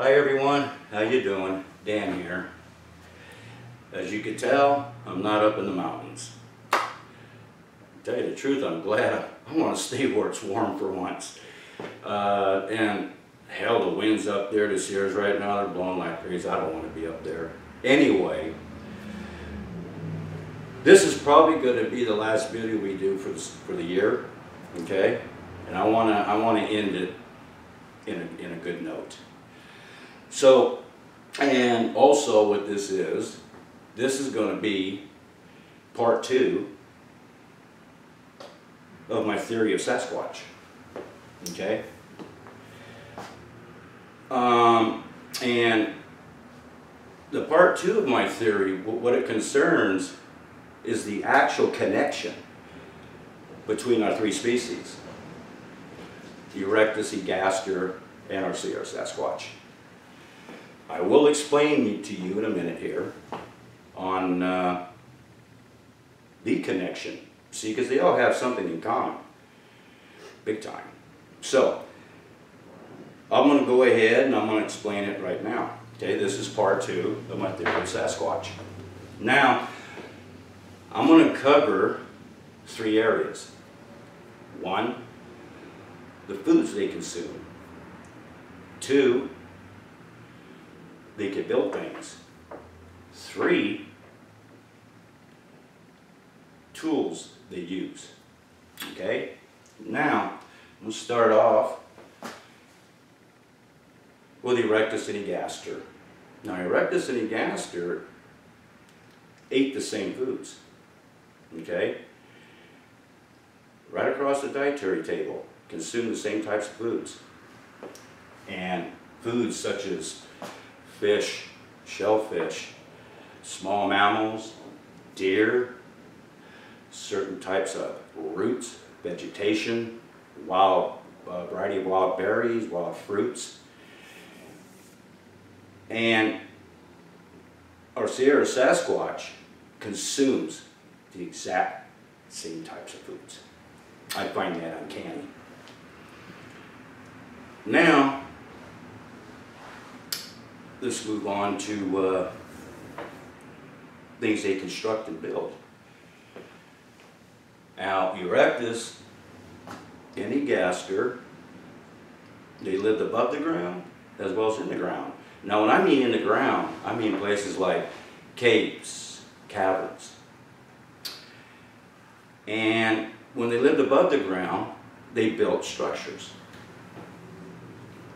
Hi everyone, how you doing? Dan here. As you can tell, I'm not up in the mountains. To tell you the truth, I'm glad. I want to stay where it's warm for once. And hell, the winds up there, the Sierras right now, they're blowing like crazy. I don't want to be up there. Anyway, this is probably going to be the last video we do for the year, okay? And I want to end it in a good note. So, and also what this is going to be part 2 of my theory of Sasquatch, okay? And the part 2 of my theory, what it concerns is the actual connection between our 3 species, the Erectus, Egaster, and our Sierra Sasquatch. I will explain to you in a minute here on the connection. See, because they all have something in common, big time. So, I'm going to go ahead and I'm going to explain it right now. Okay, this is part 2 of my theory of Sasquatch. Now, I'm going to cover 3 areas. 1, the foods they consume. 2, they can build things. 3, tools they use. Okay? Now, we'll start off with Erectus and Egaster. Now, Erectus and Egaster ate the same foods. Okay? Right across the dietary table, consume the same types of foods. And foods such as fish, shellfish, small mammals, deer, certain types of roots, vegetation, variety of wild berries, wild fruits. And our Sierra Sasquatch consumes the exact same types of foods. I find that uncanny. Now, let's move on to things they construct and build. Now, Erectus and Egaster, they lived above the ground as well as in the ground. Now, when I mean in the ground, I mean places like caves, caverns. And when they lived above the ground, they built structures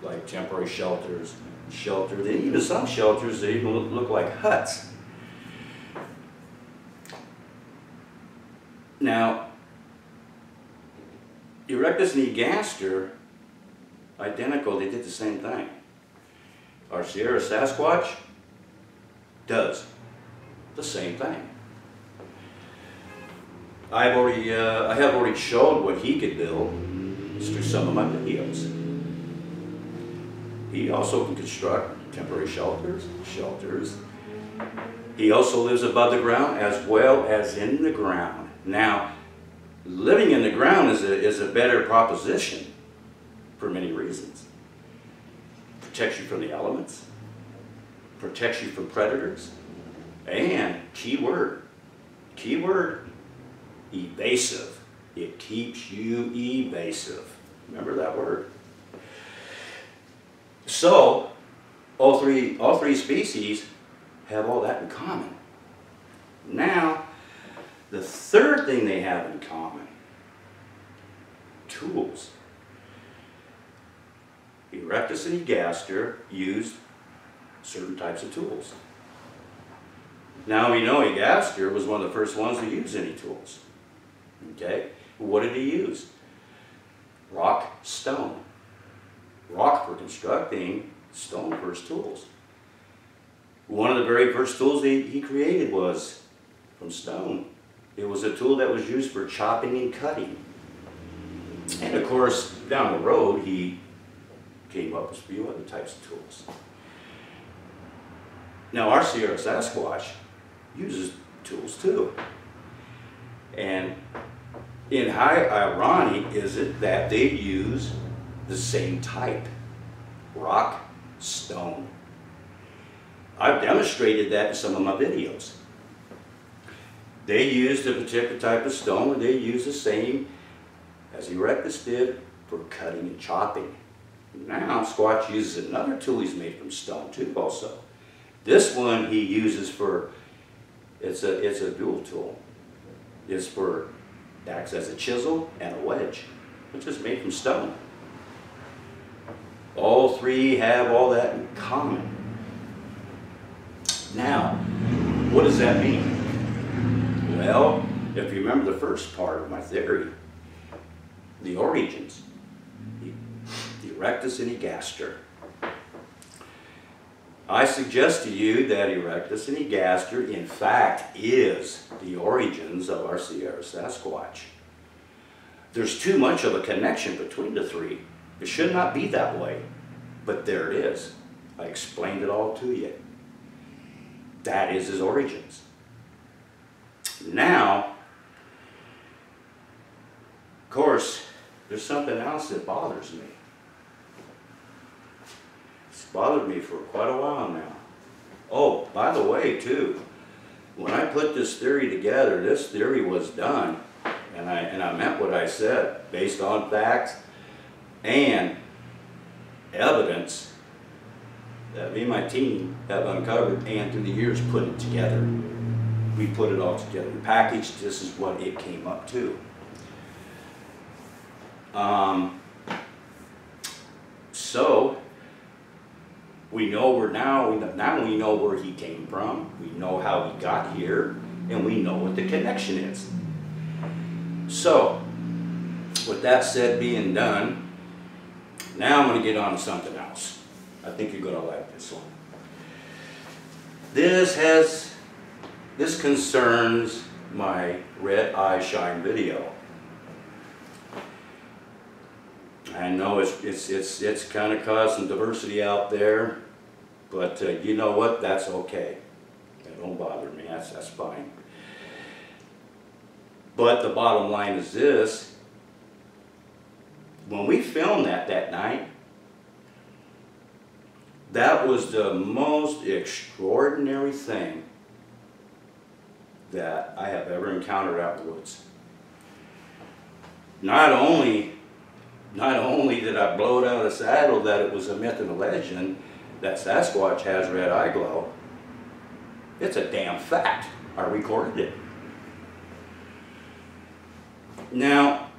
like temporary shelters, and even some shelters that even look like huts. Now, Erectus and Egaster, identical, they did the same thing. Our Sierra Sasquatch does the same thing. I have already showed what he could build through some of my videos. He also can construct temporary shelters. He also lives above the ground as well as in the ground. Now, living in the ground is a better proposition for many reasons. Protects you from the elements, protects you from predators, and keyword, evasive. It keeps you evasive. Remember that word. So, all three species have all that in common. Now, the third thing they have in common, tools. Erectus and Egaster used certain types of tools. Now we know Egaster was one of the first ones to use any tools. Okay? What did he use? Rock, stone. Rock for constructing, stone for his tools. One of the very first tools he created was from stone. It was a tool that was used for chopping and cutting. And of course, down the road, he came up with a few other types of tools. Now, our Sierra Sasquatch uses tools too. And in how ironic is it that they use the same type, rock stone. I've demonstrated that in some of my videos. They used a particular type of stone, and they used the same as Erectus did for cutting and chopping. Now Squatch uses another tool he's made from stone too also. This one he uses for, it's a dual tool. It's for, acts as a chisel and a wedge, which is made from stone. All three have all that in common. Now, what does that mean? Well, if you remember the first part of my theory, the origins, the Erectus and Egaster. I suggest to you that Erectus and Egaster, in fact, is the origins of our Sierra Sasquatch. There's too much of a connection between the three. It should not be that way, but there it is. I explained it all to you. That is his origins. Now, of course, there's something else that bothers me. It's bothered me for quite a while now. Oh, by the way, too, when I put this theory together, this theory was done, and I meant what I said, based on facts and evidence that me and my team have uncovered, and through the years put it together. We put it all together, we packaged, this is what it came up to. So we know now we know where he came from, we know how he got here, and we know what the connection is. So, with that said being done, now I'm going to get on to something else. I think you're going to like this one. This concerns my red eye shine video. I know it's kind of caused some diversity out there, but you know what? That's okay. That don't bother me. That's fine. But the bottom line is this: when we filmed that night, that was the most extraordinary thing that I have ever encountered out in the woods. Not only did I blow it out of the saddle that it was a myth and a legend that Sasquatch has red eye glow, it's a damn fact. I recorded it. Now,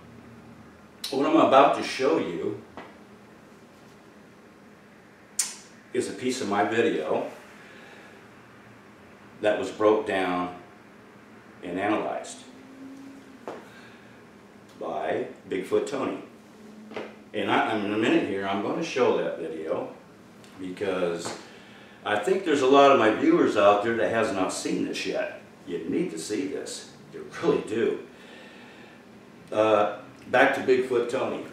what I'm about to show you is a piece of my video that was broke down and analyzed by Bigfoot Tony. And in a minute here, I'm going to show that video because I think there's a lot of my viewers out there that has not seen this yet. You need to see this. You really do. Back to Bigfoot Tony.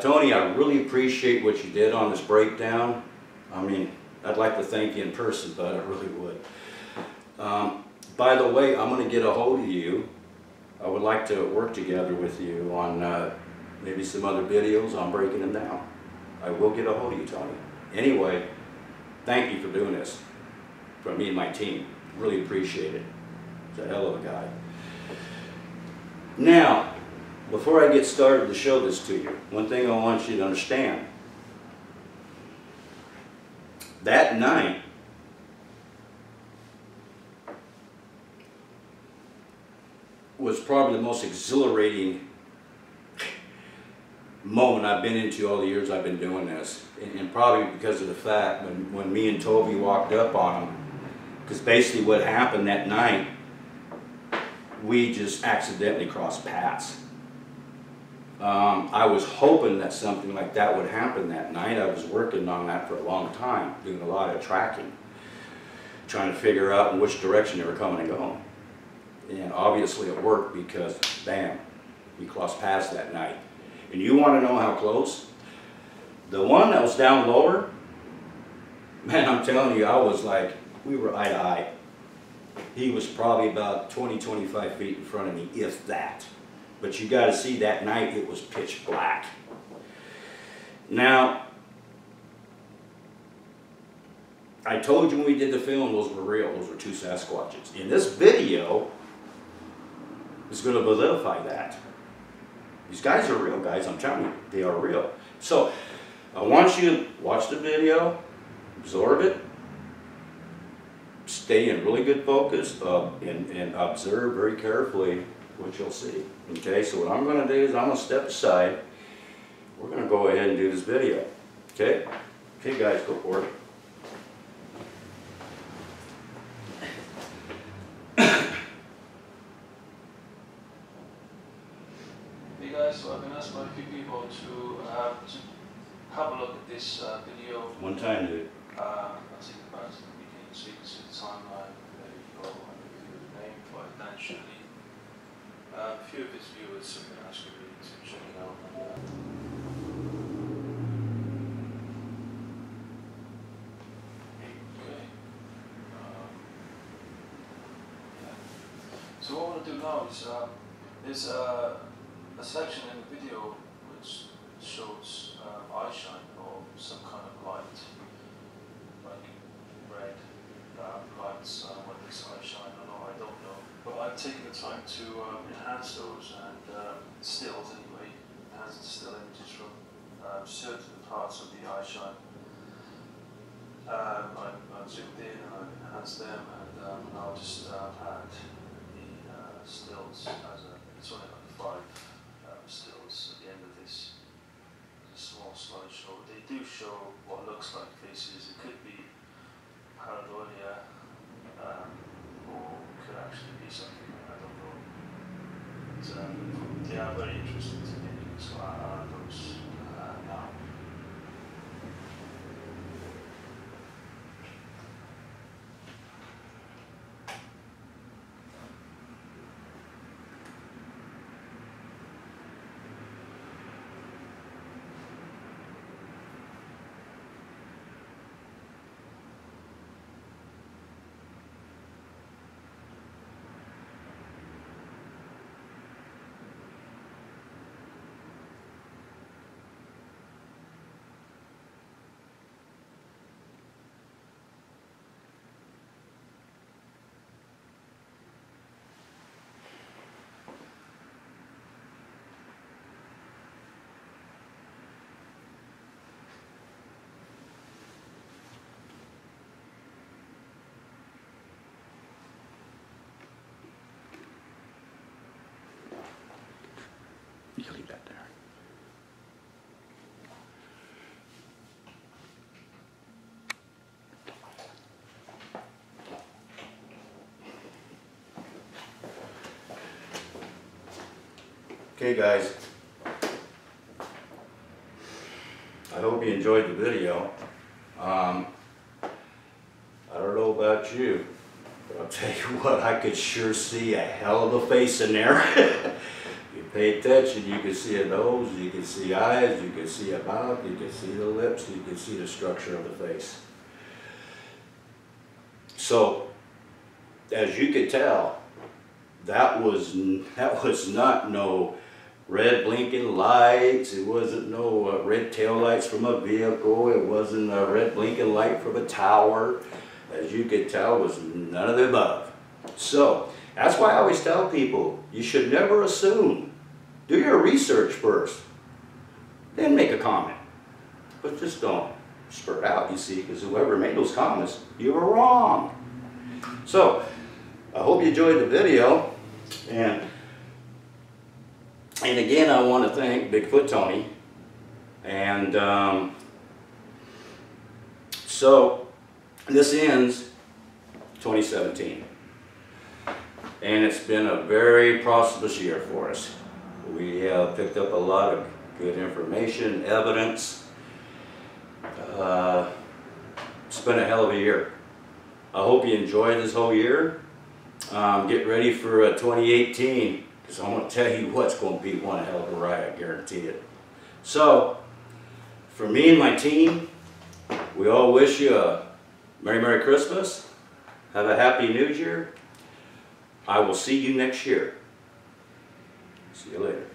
Tony, I really appreciate what you did on this breakdown. I mean, I'd like to thank you in person, but I really would. By the way, I'm going to get a hold of you. I would like to work together with you on maybe some other videos on breaking them down. I will get a hold of you, Tony. Anyway, thank you for doing this from me and my team. Really appreciate it. He's a hell of a guy. Now, before I get started to show this to you, one thing I want you to understand. That night, was probably the most exhilarating moment I've been into all the years I've been doing this. And probably because of the fact when me and Toby walked up on him, because basically what happened that night, we just accidentally crossed paths. I was hoping that something like that would happen that night. I was working on that for a long time, doing a lot of tracking, trying to figure out in which direction they were coming and going. And obviously it worked because, bam, we crossed paths that night. And you want to know how close? The one that was down lower, man, I'm telling you, I was like, we were eye to eye. He was probably about 20, 25 feet in front of me, if that. But you got to see that night it was pitch black. Now, I told you when we did the film, those were real. Those were two Sasquatches. In this video, is going to validify that. These guys are real, guys. I'm telling you, they are real. So, I want you to watch the video, absorb it, stay in really good focus, and observe very carefully what you'll see. Okay, so what I'm going to do is I'm going to step aside. We're going to go ahead and do this video. Okay? Okay, guys, go for it. Hey guys, so I've been asked by a few people to have a look at this video. One time, dude. I'll take it back to the beginning so you can see the timeline. There you go, and review the name quite naturally. A few of his viewers have been asking me to check it out. Okay. Yeah. So what I want to do now is there's a section in the video which shows eye shine or some kind of light, like red lights, whether it's eye shine or not, I don't know. But I've taken the time to enhance those and stills anyway, enhance the still images from certain parts of the eye shine. I've zoomed in and I've enhanced them, and I'll just add the stills as it's only like 5 stills at the end of this. It's a small slideshow. They do show what looks like faces. It could be paranoia, or could actually be something, I don't know. But, they are very interesting to me, so I'll add those now. You can leave that there. Okay, guys. I hope you enjoyed the video. I don't know about you, but I'll tell you what, I could sure see a hell of a face in there. Pay attention, you can see a nose, you can see eyes, you can see a mouth, you can see the lips, you can see the structure of the face. So, as you could tell, that was not no red blinking lights, it wasn't no red tail lights from a vehicle, it wasn't a red blinking light from a tower. As you could tell, it was none of the above. So, that's why I always tell people, you should never assume. Do your research first, then make a comment. But just don't spurt out, you see, because whoever made those comments, you were wrong. So, I hope you enjoyed the video, and again, I want to thank Bigfoot Tony, and so, this ends 2017, and it's been a very prosperous year for us. We have picked up a lot of good information, evidence. It's been a hell of a year. I hope you enjoyed this whole year. Get ready for 2018, because I'm going to tell you what's going to be one hell of a ride, I guarantee it. So, for me and my team, we all wish you a Merry Christmas. Have a Happy New Year. I will see you next year. See you later.